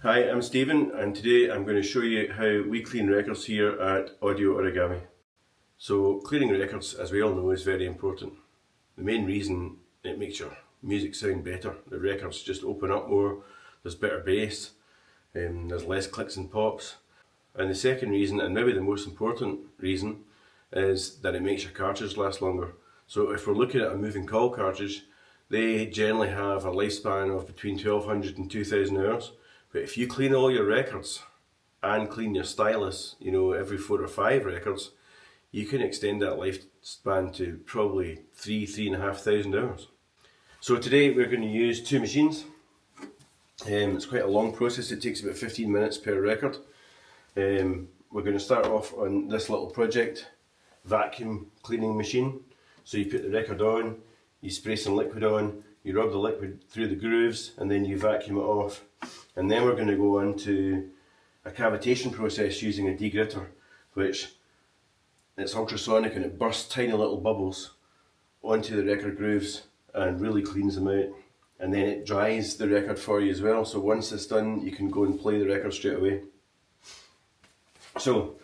Hi, I'm Stephen, and today I'm going to show you how we clean records here at Audio Origami. So cleaning records, as we all know, is very important. The main reason, it makes your music sound better. The records just open up more, there's better bass, there's less clicks and pops. And the second reason, and maybe the most important reason, is that it makes your cartridge last longer. So if we're looking at a moving call cartridge, they generally have a lifespan of between 1200 and 2000 hours. But if you clean all your records and clean your stylus, every 4 or 5 records, you can extend that lifespan to probably 3,500 hours. So today we're going to use 2 machines. It's quite a long process, it takes about 15 minutes per record. We're going to start off on this little project, vacuum cleaning machine. So you put the record on, you spray some liquid on, you rub the liquid through the grooves, and then you vacuum it off. And then we're going to go on to a cavitation process using a degritter, which it's ultrasonic and it bursts tiny little bubbles onto the record grooves and really cleans them out. And then it dries the record for you as well, so once it's done you can go and play the record straight away. So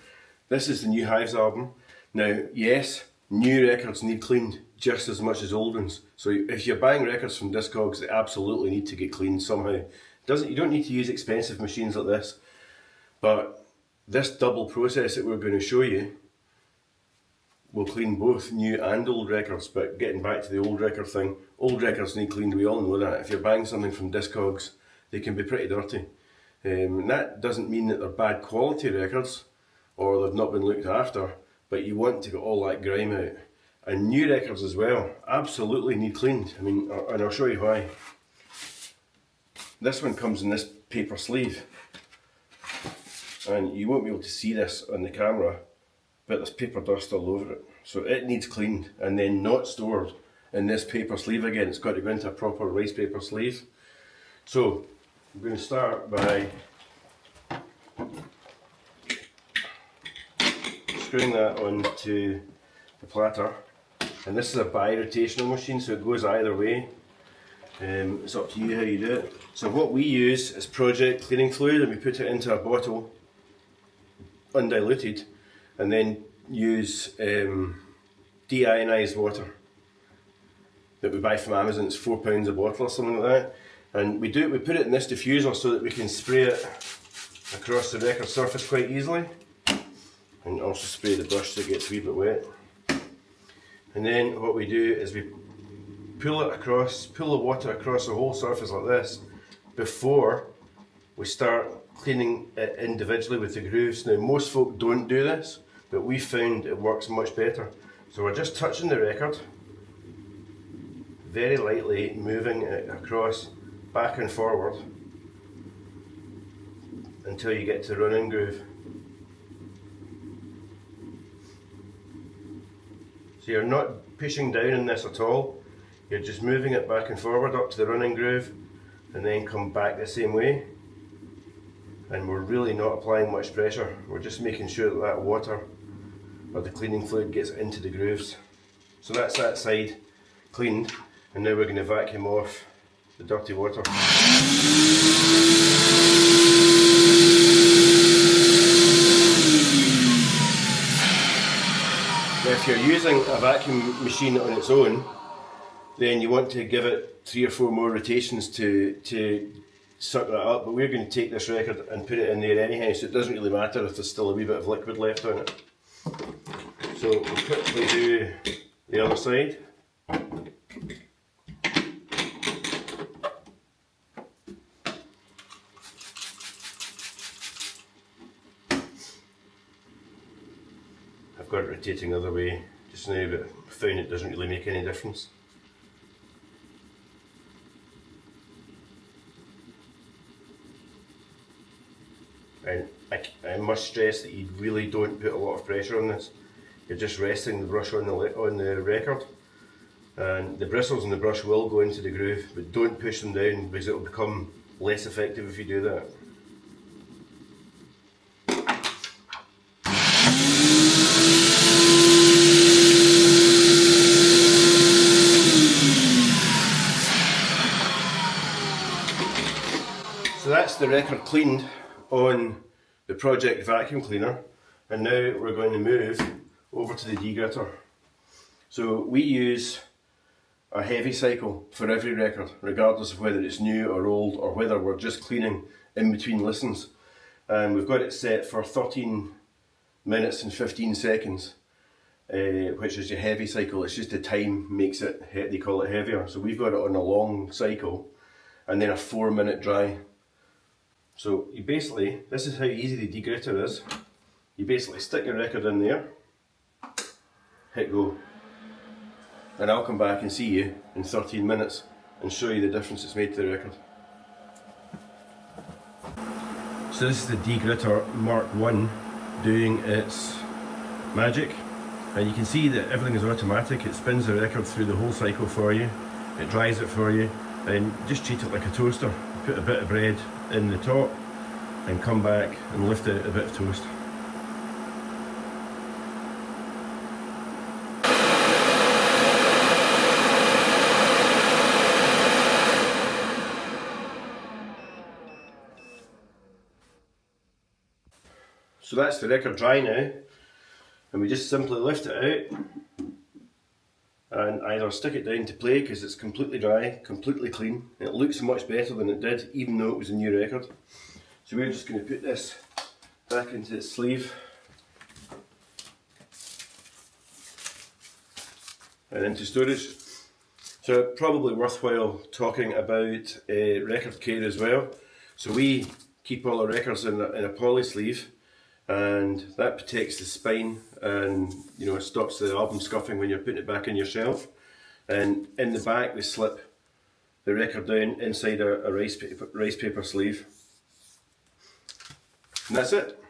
this is the new Hives album. Now yes, new records need cleaned just as much as old ones. So if you're buying records from Discogs, they absolutely need to get cleaned somehow. You don't need to use expensive machines like this, but this double process that we're going to show you will clean both new and old records. But getting back to the old record thing, old records need cleaned, we all know that. If you're buying something from Discogs, they can be pretty dirty. And that doesn't mean that they're bad quality records or they've not been looked after, but you want to get all that grime out. And new records as well, absolutely need cleaned. And I'll show you why. This one comes in this paper sleeve, and you won't be able to see this on the camera, but there's paper dust all over it. So it needs cleaned and then not stored in this paper sleeve again. It's got to go into a proper rice paper sleeve. So I'm going to start by screwing that onto the platter. And this is a bi-rotational machine, so it goes either way. It's up to you how you do it. So what we use is project cleaning fluid, and we put it into a bottle, undiluted, and then use deionized water that we buy from Amazon. It's £4 a bottle or something like that. And we put it in this diffuser so that we can spray it across the record surface quite easily, and also spray the brush so it gets a wee bit wet. And then what we do is we pull the water across the whole surface like this before we start cleaning it individually with the grooves. Now most folk don't do this, but we found it works much better. So we're just touching the record, very lightly moving it across back and forward until you get to the running groove. So you're not pushing down in this at all, you're just moving it back and forward up to the running groove and then come back the same way. And we're really not applying much pressure, we're just making sure that that water or the cleaning fluid gets into the grooves. So that's that side cleaned, and now we're going to vacuum off the dirty water. Now if you're using a vacuum machine on its own, then you want to give it 3 or 4 more rotations to suck that up, but we're going to take this record and put it in there anyhow, so it doesn't really matter if there's still a wee bit of liquid left on it. So we'll quickly do the other side. I've got it rotating the other way just now, but I found it doesn't really make any difference. And I must stress that you really don't put a lot of pressure on this. You're just resting the brush on the record, and the bristles on the brush will go into the groove, but don't push them down because it will become less effective if you do that. So that's that's the record cleaned on the Project vacuum cleaner, and now we're going to move over to the degritter. So we use a heavy cycle for every record, regardless of whether it's new or old or whether we're just cleaning in between listens. And we've got it set for 13 minutes and 15 seconds, which is your heavy cycle. It's just the time makes it, they call it heavier. So we've got it on a long cycle and then a 4-minute dry. So you basically, this is how easy the degritter is. You basically stick your record in there, hit go, and I'll come back and see you in 13 minutes and show you the difference it's made to the record. So this is the degritter Mark 1 doing its magic, and you can see that everything is automatic. It spins the record through the whole cycle for you, it dries it for you, and just treat it like a toaster. Put a bit of bread in the top and come back and lift out a bit of toast. So that's the record dry now, and we just simply lift it out and either stick it down to play because it's completely dry, completely clean. It looks much better than it did, even though it was a new record. So we're just going to put this back into its sleeve and into storage. So probably worthwhile talking about record care as well. So we keep all our records in a poly sleeve, and that protects the spine and it stops the album scuffing when you're putting it back in your shelf. And in the back we slip the record down inside a rice paper sleeve. And that's it.